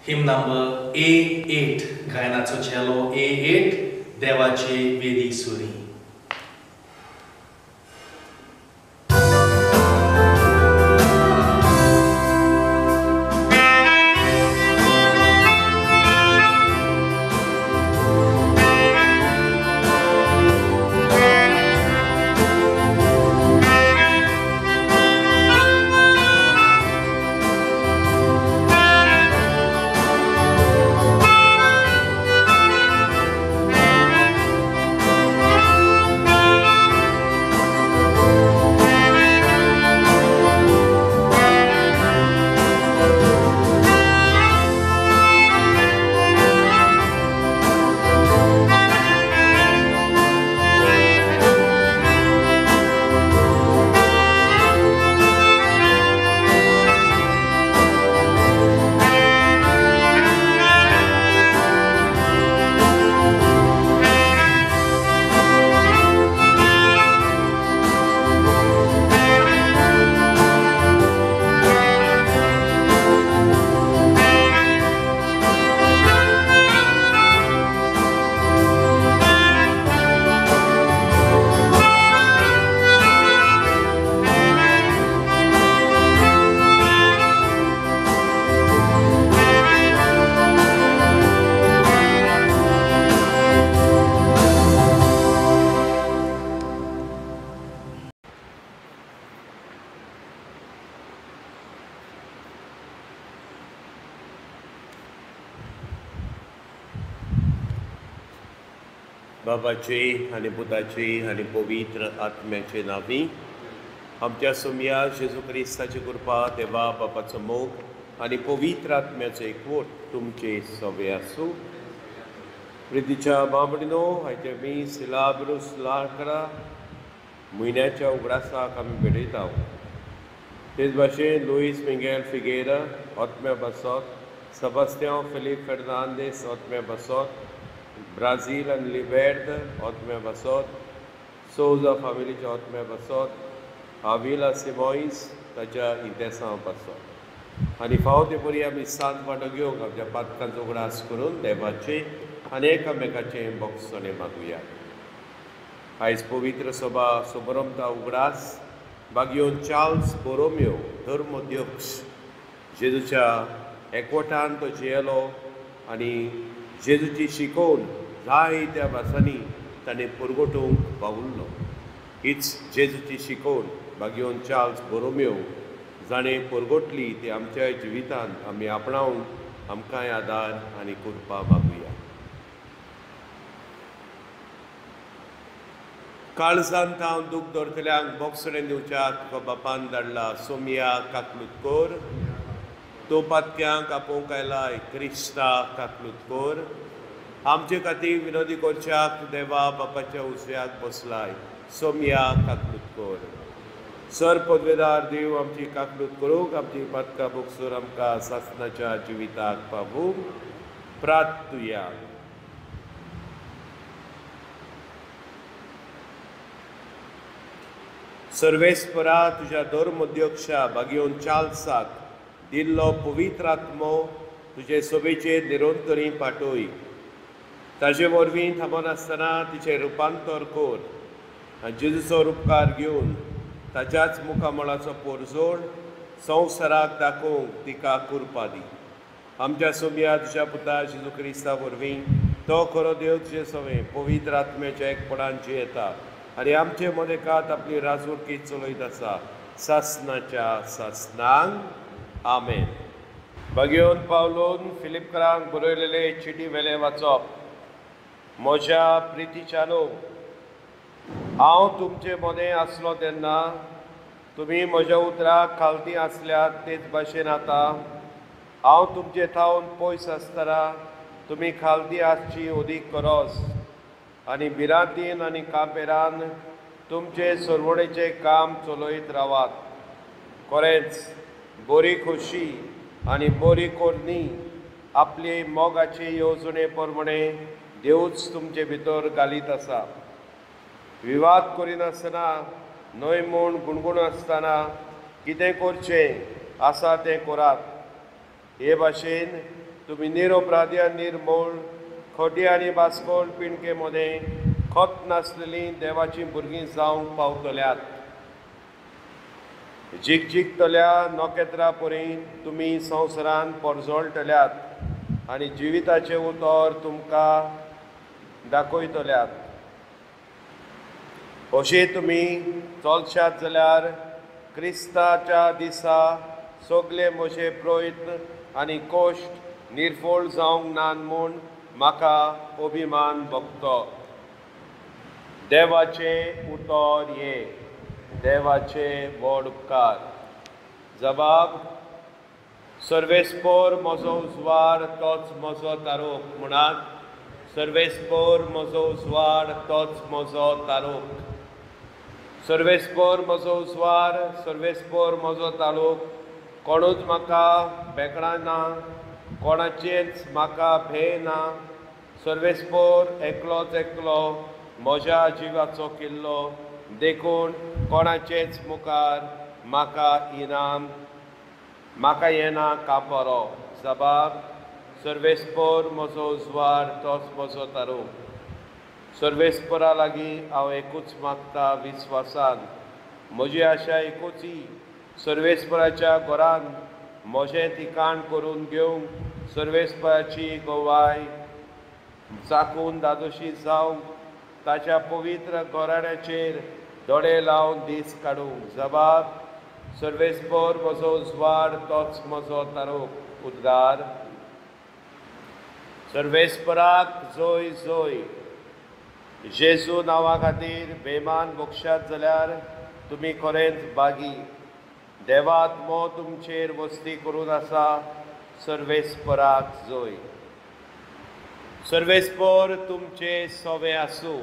Hymn number A8, गायनाचो cello A8, देवाचे वेदी सुरी. बाबाचे आनी पुताचे आनी पवित्र आत्म्याचे नावी आमच्या सोम्या जेजू क्रिस्ताची कृपा देवा बापाचो मोग आनी पवित्र आत्म्याचो एकवट तुमचे सवे आसूं. प्रितीच्या बाबडीनो हाचे मी सिलाब्रुस लाकरा म्हयन्याच्या उगडासाक आमी भेटयता. तेच भाशेन लुईस मिगेल फिगेरा ओतम्या बसत, सबस्त्यांव फिलीप फेर्नांदेस ओतम्या बसत, ब्राझील आनी लिबेर्द ओतम्या बसत, सोजा फामिलीच्या ओतम्या बसत, आविला सिमोइस ताच्या इतेसां बसत. आनी फावते बरी आमी सांत वांटो घेवंक आमच्या पातकांचो उगडास करून देवाचे आनी एकामेकाचे बोगसणे मागुया. आयज पवित्र सभा सुबरमता उगडास बागयोन चार्ल्स बोरोमियो धर्मोद्योक्ष जेजूच्या एकवटान तो जियेलो आनी जेजूची शिकोवन जायत्या भासांनी ताणें पुरगोटूंक पावुल्लो. हीच जेजूची शिकोवन बागयोन चार्ल्स बोरोमियो जाणें पुरगोटली ती आमच्या जिवितांत आमी आपणावंक आमकांय आदार आनी कृपा मागुया. काळजांत हांव दूख धरतल्यांक बोगसणें दिवच्याक तुका बापान धाडला. सोम्या काकलूत कोर, तो पातक्यांक आपोवंक आयलाय क्रिस्ता काकलूत कोर. आमचे खातीर विनोदी करच्याक देवा बापाच्या उजव्याक बसलाय. सोम्या काकलूत कोर. सर पदवेदार देव आमची काकलूत करूंक आमची पातकां बोगसूर आमकां सासणाच्या जिविताक पावूंक प्रार्थुया. सर्वेस्परा तुज्या धर्मोद्योक्षा बागयोन चार्ल्साक दिल्लो पवित्र आत्मो तुजे सभेचेर निरंतरी पाठय. ताचे वरवीं थांबोन आसतना तिचें रुपांतर कोर आनी जेजूचो उपकार घेवन ताच्याच मुखामळाचो पोरजोड संवसाराक दाखोवंक तिका कृपा दी. आमच्या सोम्या तुज्या पुता जेजू क्रिस्ता वरवीं तो खरो देव तुजे सवें पवित्र आत्म्याच्या एकपणान जियेता आनी आमचे मदेकांत आपली राजवटी चलयत आसा सासणाच्या सासणांक आमेन. बागयोन पावलोन फिलिपकारांक बरयलेले चिटी वेले वाचप. म्हज्या प्रितीच्यानो, हांव तुमचे मदें आसलो तेन्ना तुमी म्हज्या उतराक खालती आसल्यात तेच भाशेन आतां हांव तुमचे थावन पयस आसतना तुमी खालती आसची ओदीक गरज आनी भिरांतीन आनी कापेरान तुमचे सरवणेचें काम चलयत रावात. खरेंच बरी खोशी आनी बरी कोरणी आपली मोगाचे येवजणे प्रमाणे देवूच तुमचे भितर घालीत आसा. विवाद करिनासतना न्हय म्हूण गुणगुण आसतना कितें करचें आसा तें करात. हे भाशेन तुम्ही निरपराधी आणि निर्मूळ खोटी आणि बास्कोल पिणके मध्ये खोट नासलेली देवाची भुरगीं जावंक पावतल्यात. जिकतल्या नोकेत्रां परी तुमी संवसारांत परजळटल्यात आनी जिविताचे उतर तुमकां दाखयतल्यात. अशें तुमी चलशात जाल्यार क्रिस्ताच्या दिसा सगळे म्हजे प्रयत्न आनी कश्ट निर्फळ जावंक नात म्हूण म्हाका अभिमान भोगतो. देवाचे उतर ये, देवाचे व्हड उपकार. जबाब: सर्वेस्पर म्हजो उजवाड तोच म्हजो तारोक. म्हणात: सर्वेस्पर म्हजो उजवाड तोच म्हजो तारोक. सर्वेस्पर म्हजो उजवाड, सर्वेस्पर म्हजो तालोक. कोणूच म्हाका बेकडां ना, कोणाचेच म्हाका भंय ना. सर्वेस्पर एकलोच एकलो म्हज्या जिवाचो किल्लो. देखून कोणाचेच मुखार म्हाका इनाम म्हाका येना कापरो. जबाब: सर्वेस्पर म्हजो उजवाड तोच म्हजो तारोक. सर्वेस्परा लागीं हांव एकूच मागता विस्वासान. म्हजी आशा एकूच ही, सर्वेस्पराच्या घरान म्हजें ठिकाण करून घेवंक, सर्वेस्पराची गोवाय चाकून दादोशी जावंक, ताच्या पवित्र घोराड्याचेर दोळे लावन दीस काडूंक. जबाब: सर्वेस्पर म्हजो उजवाड तोच म्हजो तारोक. उद्गार: सर्वेस्पराक जय जय. जेजू नांवा खातीर बेमान मोक्षात जाल्यार तुमी खरेंच बागी. देवात्मो तुमचेर वस्ती करून आसा. सर्वेस्पराक जय. सर्वेस्पर तुमचे सोवे आसूं.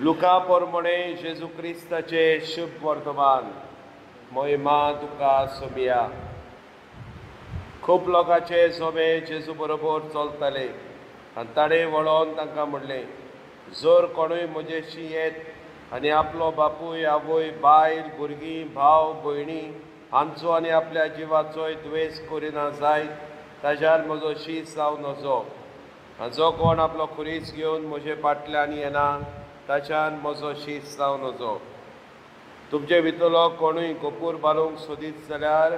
लुका पोरमणे जेजू क्रिस्ताचे शुभ वर्तमान. महिमा तुका सोबिया. खूब लोकांचे सोबे जेजू बरोबर चलताले आनी ताणें वळोन तांकां म्हणलें: जर कोणूय म्हजेशी येत आनी आपलो बापूय आवय बायल भुरगीं भाव भयणी हांचो आनी आपल्या जिवाचोय द्वेस करिना जायत ताच्यार म्हजो शीस जावं नजो. जो कोण आपलो खुरीस घेवन म्हजे फाटल्यान येना ताच्यान म्हजो शीस जावं नजो. तुमचे भितरलो कोणूय गोपूर बांदूंक सोदीत जाल्यार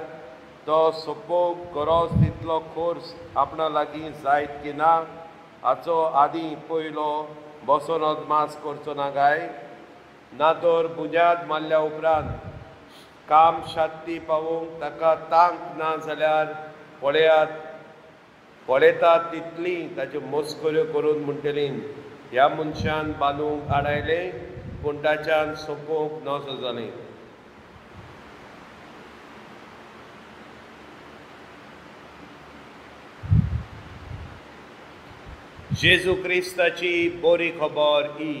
तो सोपोवंक गरज तितलो खोर्स आपणा लागीं जायत की ना हाचो आदीं पयलो बसोन अदमास करचो ना काय. ना तर बुन्याद मारल्या उपरांत काम शांती पावोवंक ताका तांक ना जाल्यार पळयतात तितली ताच्यो मस्कऱ्यो करून म्हणटलीं: ह्या मनशान बांदूंक आडायलें पूण ताच्यान सोपोवंक नजो जालें. जेजू क्रिस्ताची बरी खबर ही.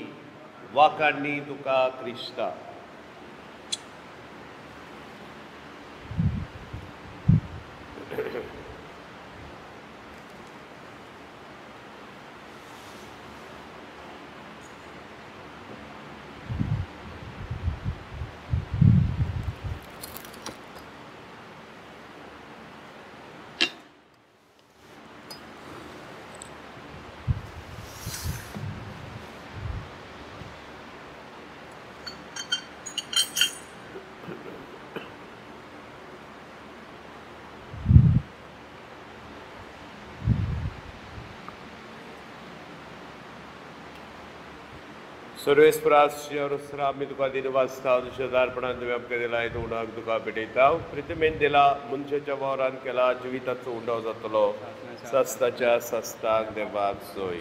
वाखाणणी तुका क्रिस्ता. सर्वेस्परास्रा आमी तुका दिनवासता शेजारपणान तुवें आमकां दिला हेतू उणाक तुका भेटयता. प्रितमेन दिला मनशाच्या वावरान केला जिविताचो उंडो जातलो. सस्ताच्या सस्ताक देवाक जय.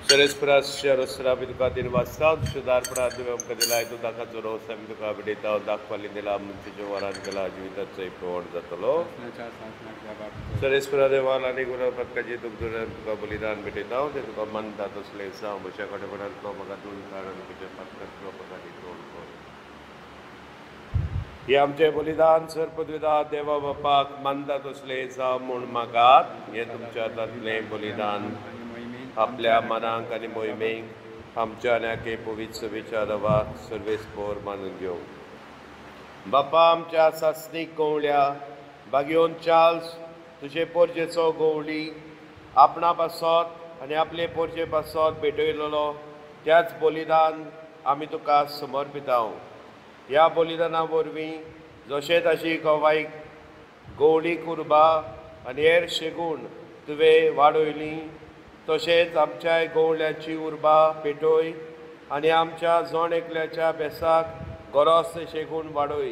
सर्वेस्परास्रा आमी तुका दिनवासता शेजारपणान तुवें आमकां दिला हेतू ताका चोरोस आमी तुका भेटयता. दाखवाली दिला मनशाच्या वावरान केला जिविताचो प्रवण जातलो. सर्वेस्परा देवान आनी गुणपतकाची तुका बलिदान भेटयता. तें तुका मानता तसलें जावं म्हज्या कडेपणांतलो म्हाका दोन कारण म्हज्या पातकांतलो पदारी तोड कर. हे आमचें बलिदान सर्पद्विदा देवा बापाक मानता तसलें जावं म्हूण मागात. हें तुमच्या हातांतलें बलिदान. आपल्या मनांक आनी मोहिमेक आमच्या आनी पवित्र सभेच्या रवाक सर्वेस्पोर मानून घेवं. बापा आमच्या सासणीक गोवल्या बागयोन चार्ल्स तुजे पोरजेचो गोवली आपणा पासत आनी आपले पोरजे पासत भेटयलेलो त्याच बलिदान आमी तुका समर्पितांव. ह्या बलिदाना वरवीं जशें ताची गोवाईक गोवली कुर्बा आनी हेर शेगूण तुवें वाडयली तशेंच आमच्या गोवल्यांची उर्बा पेटोय आनी आमच्या जण एकल्याच्या बेसाक गरज शेगूण वाडोय.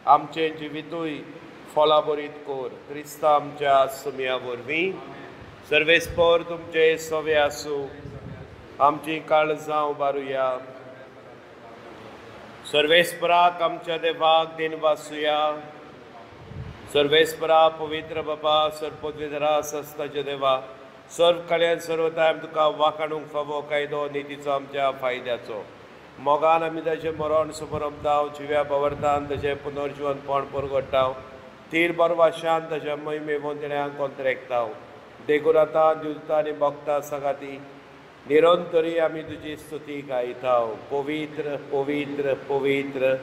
आमचें जिवितूय फळां बरीत कोर. क्रिस्ता आमच्या सुमया वरवीं सर्वेस्पोर तुमचे सवे आसूं. आमची काळजां उबारुया. सर्वेस्पराक आमच्या देवाक दिन वासुया. सर्वेस्परा पवित्र बापा सर्पोद्विधरा सस्ताचे देवा सर्व कल्याण सर्वता आमी तुका वाखाणूंक फावो कायदो नितीचो आमच्या फायद्याचो. मोगान आमी ताचें मरण समरमतांव जिव्या बवरतान ताचें पुनर्जीवनपण परगट्टाव. तीर बरवाशान ताच्या महिमे वंतण्यांक कोंतरेकताव. देखून आतां दिवता आनी भोगता सगाती निरंतरी आमी तुजी स्तुती गायताव. पवित्र पवित्र पवित्र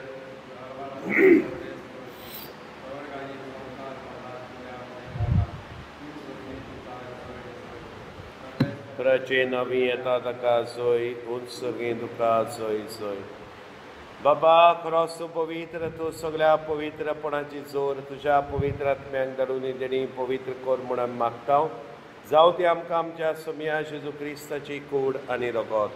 प्रचे नवी येता ताका सोय उत्सर्गी तुका सोय सोय. बाबा खरोच तूं पवित्र. तूं सगळ्या पवित्रपणाची जोर तुज्या पवित्र आत्म्यांक घालून तेणी पवित्र कोर म्हूण आमी मागतांव. जावं ती आमकां आमच्या सुमया जेजू क्रिस्ताची कूड आनी रगत.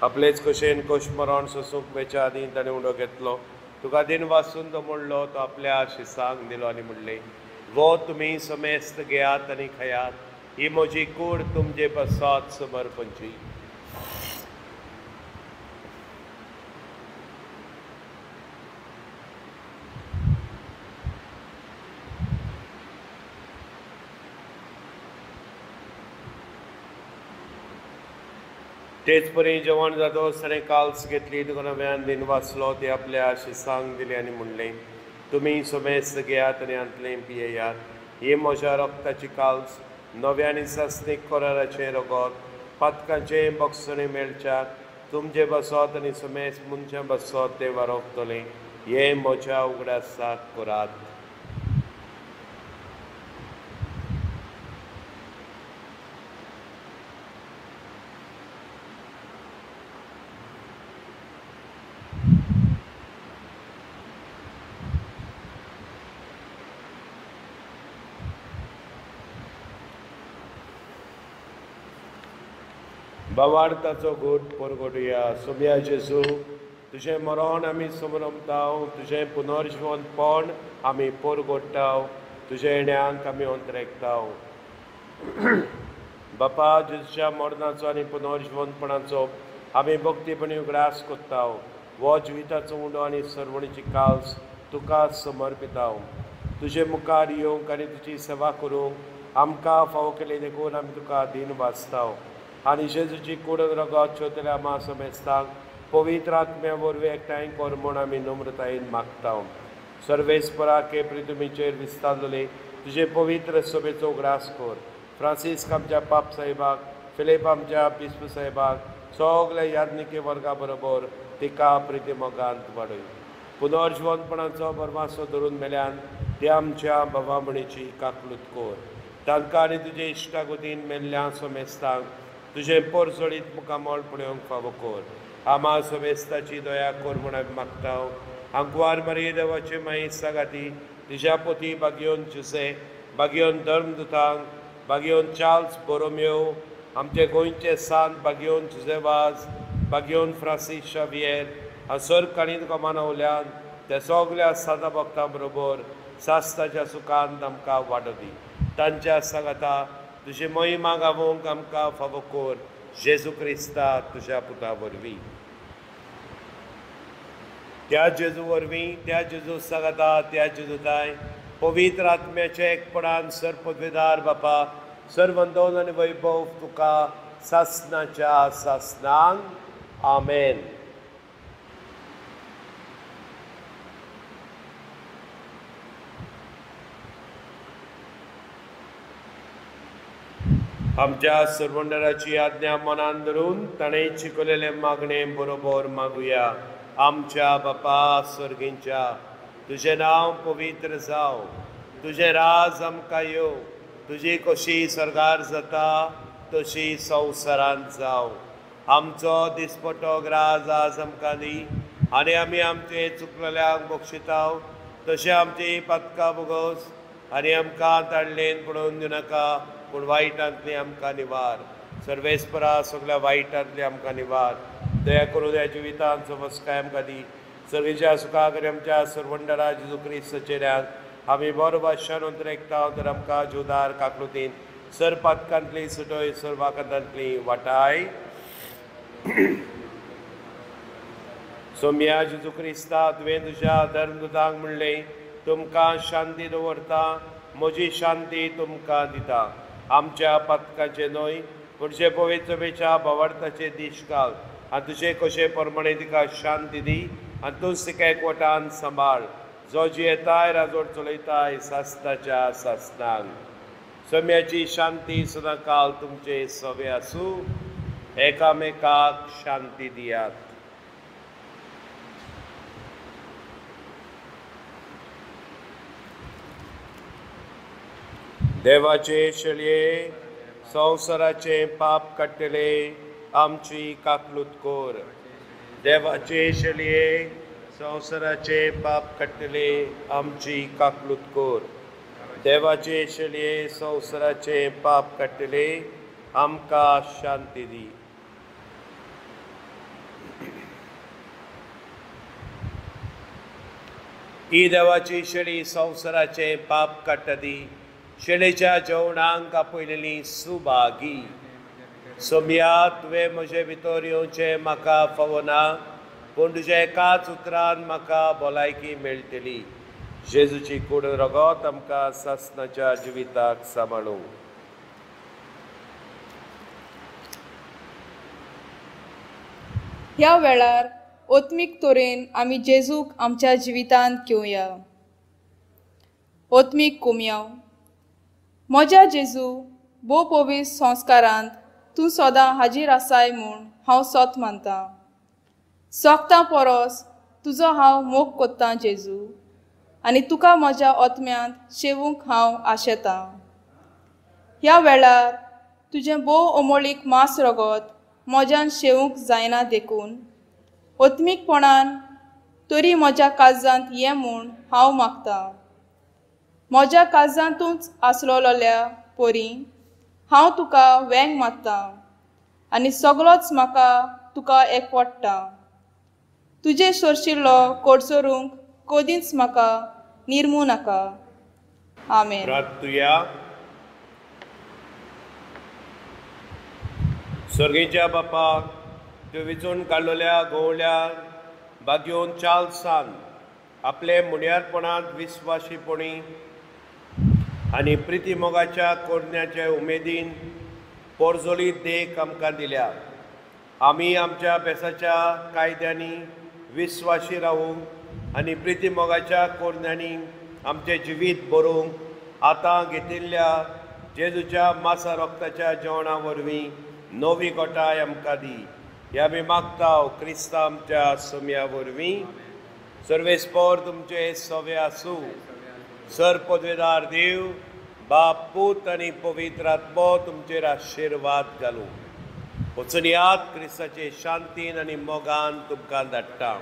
आपलेच कशेन कश मरण सोसूंक वेच्या आदी ताणें उडो घेतलो. तुका दिन वाचून तो म्हणलो तो आपल्या शिसांक दिलो आनी म्हणलें वो तुमी समेस्त घेयात आनी खयात. ही म्हजी कूड तुमचे पसात समर्पणची. तेच परी जेवण जातो सरे काल्स घेतली तुका नव्यान दिन वाचलो ते आपल्या शिसांक दिले आनी म्हणलें तुमी समेस्त घेयात आनी अंतलें पियेयात. ही म्हज्या रक्ताची काल्स नव्यानी सासणीक कराराचें रगत पातकांचें बक्षणे मेळच्याक तुमचे बसत आनी समेस्त मनशां बसत ते वारोगतलें. हे म्हज्या उगडासाक करात. बावार्थाचो घोट परगटुया. सुमया जेजू तुजें मरण आमी समरमतांव. तुजें पुनर्जीवनपण आमी परगट्टाव. तुज्या येण्याक आमी अंतरेकतांव. बापा जेजूच्या मरणाचो आनी पुनर्जीवनपणाचो आमी भक्तीपणी उगडास कोत्ताव. वो जिविताचो उंडो आनी सर्वणीची काल्स तुका समर्पितांव. तुजे मुखार येवंक आनी तुजी सेवा करूंक आमकां फावो केले देखून आमी तुका दिन वाचताव. आनी जेजूची कूड रगत चोतल्या मा समेस्तांक पवित्र आत्म्या वरवीं एकठांय कर म्हूण आमी नम्रतायेन मागतांव. सर्वेस्पराके प्रितुमीचेर विस्तारलेले तुजे पवित्र सभेचो उगडास कर. फ्रांसीस आमच्या पाप साहेबाक फिलीप आमच्या पिस्प साहेबाक सगल्या याज्ञिके वर्गा बरोबर तिका प्रिती मोगांत वाडय. पुनर्जीवनपणाचो बरमासो धरून मेल्यान ते आमच्या भवामणीची काकलूत कर. तांकां आनी तुजे इश्टागतीन मेल्ल्या समेस्तांक तुजें परसळीत मुखामळ पळोवंक फावो कर. आमा समेस्ताची दया कर म्हूण आमी मागतांव. आंकवार मारये देवाचे माई सागाती तिच्या पोती बागयोन जुसे बागयोन धर्मदुतांक बागयोन चार्ल्स बोरोम्यो आमचे गोंयचे सांत बागयोन जुजेवाज बागयोन फ्रांसीस शावियर सर काणी तुका मानवल्यान त्या सगल्या सादा भक्तां बरोबर सास्ताच्या सुखांत आमकां वाडो दी. तांच्या सांगाता तुजी महिमा गावोवंक आमकां फावो कर. जेजू क्रिस्ता तुज्या पुता वरवीं. त्या जेजू वरवीं त्या जेजू सांगाता त्या जेजूताय पवित्र आत्म्याचे एकपणान सर्पद्वेदार बापा सर्वंदोन आनी वैभव तुका सासनाच्या सासनांक आमेन. आमच्या सर्वंडराची आज्ञा मनान धरून ताणें शिकवलेले मागणे बरोबर मागुया. आमच्या बापा स्वर्गींच्या, तुझें नांव पवित्र जावं, तुझें राज आमकां येवं, तुजी कशी स्वर्गार जाता तशी संवसारांत जावं. आमचो दिसपटो ग्रास आज आमकां दी, आनी आमी आमचे चुकलेल्यांक बक्षिताव तशें आमची पातकां भोगोस, आनी आमकां ताळलेन पडोवन दिनाका, पूण वायटांतली आमकां निवार. सर्वेस्परा सगळ्या वायटांतली आमकां निवार. दया करून ह्या जिवितांचो वस्काय आमकां दी. सर्वेच्या सुखाक आनी आमच्या सर्वंडरा जेजू क्रिस्ताचेऱ्याक आमी बरो भाशेन उतरेकता तर आमकां जोदार काकलुतीन सर पातकांतली सुटोय सर वाकांतांतली वाटाय. सोम्या जेजू क्रिस्ता, तुवें तुज्या धर्मदुतांक म्हणलें, तुमकां शांती दवरता, म्हजी शांती तुमकां दिता. आमच्या पातकाचे न्हय, पुढचे पवित्रतेच्या भावार्थाचे दीश घाल, आनी तुजे कशे प्रमाणे तिका शांती दी, आनी तूंच तिका एकवटान सांबाळ, जो जियेताय राजवट चलयताय सासनाच्या सासनांक. सोम्याची शांती सदां काल तुमचे सवे आसूं. एकामेकाक शांती दियात. देवाचे शेळये, संवसाराचे पाप काडटले आमची काकलूत कोर. देवाचे शेळये, संवसाराचे पाप काडटले आमची काकलूत कोर. देवाचे शेळये, संवसाराचे पाप काडटले आमकां शांती दी. ही देवाची शेळी संवसाराचे पाप काडटा ती. शेळेच्या जेवणांक आपयलेली सुभागी. सोम्या, तुवें म्हजे भितर येवचें म्हाका फावना, पूण तुज्या एकाच उतरान म्हाका भलायकी मेळटली. जेजूची कूड रगत आमकां सासनाच्या जिविताक सांबाळूं. ह्या वेळार ओत्मीक तोरेन आमी जेजूक आमच्या जिवितांत घेवया. ओत्मीक कुमयाव. म्हज्या जेजू, भोव पवित्र संस्कारांत तूं सदां हाजीर आसाय म्हूण हांव सोत मानतां. सोगता परस तुजो हांव मोग कोत्तां जेजू, आनी तुका म्हज्या ओतम्यांत शेवूंक हांव आशेतां. ह्या वेळार तुजें भोव अमोळीक मांस रगत म्हज्यान शेवूंक जायना देखून ओत्मीकपणान तरी म्हज्या काळजांत ये म्हूण हांव मागतां. म्हज्या काळजांतूच आसलोल्या परी हांव तुका वेंग मारतां, आनी सगळोच म्हाका तुका एकवटटा. तुजे सोरशिल्लो कोडसोरूंक कदींच म्हाका निर्मू नाका. आमेन. प्रार्थुया. स्वर्गीच्या बापाक, त्यो विचून काडलेल्या गोवल्या बागयोन चालसान आपले मुड्यारपणांत विस्वाशीपणी आनी प्रिती मोगाच्या कोरण्याच्या उमेदीन पोरजोळी देख आमकां दिल्या. आमी आमच्या बेसाच्या कायद्यांनी विस्वाशी रावूंक आनी प्रिती मोगाच्या कोरण्यांनी आमचें जिवीत भरूंक आतां घेतिल्ल्या जेजूच्या मासा रोगताच्या जेवणा वरवीं नवी गोठाय आमकां दी. हे आमी मागताव क्रिस्ता आमच्या सोम्या वरवीं. सर्वेस्पोर तुमचे सवे आसूं. सर पदवेदार देव, बाप, पूत आनी पवित्र आत्मो तुमचेर आशिर्वाद घालूं. वचून यात क्रिस्ताचे शांतीन आनी मोगान तुमकां धाडटा.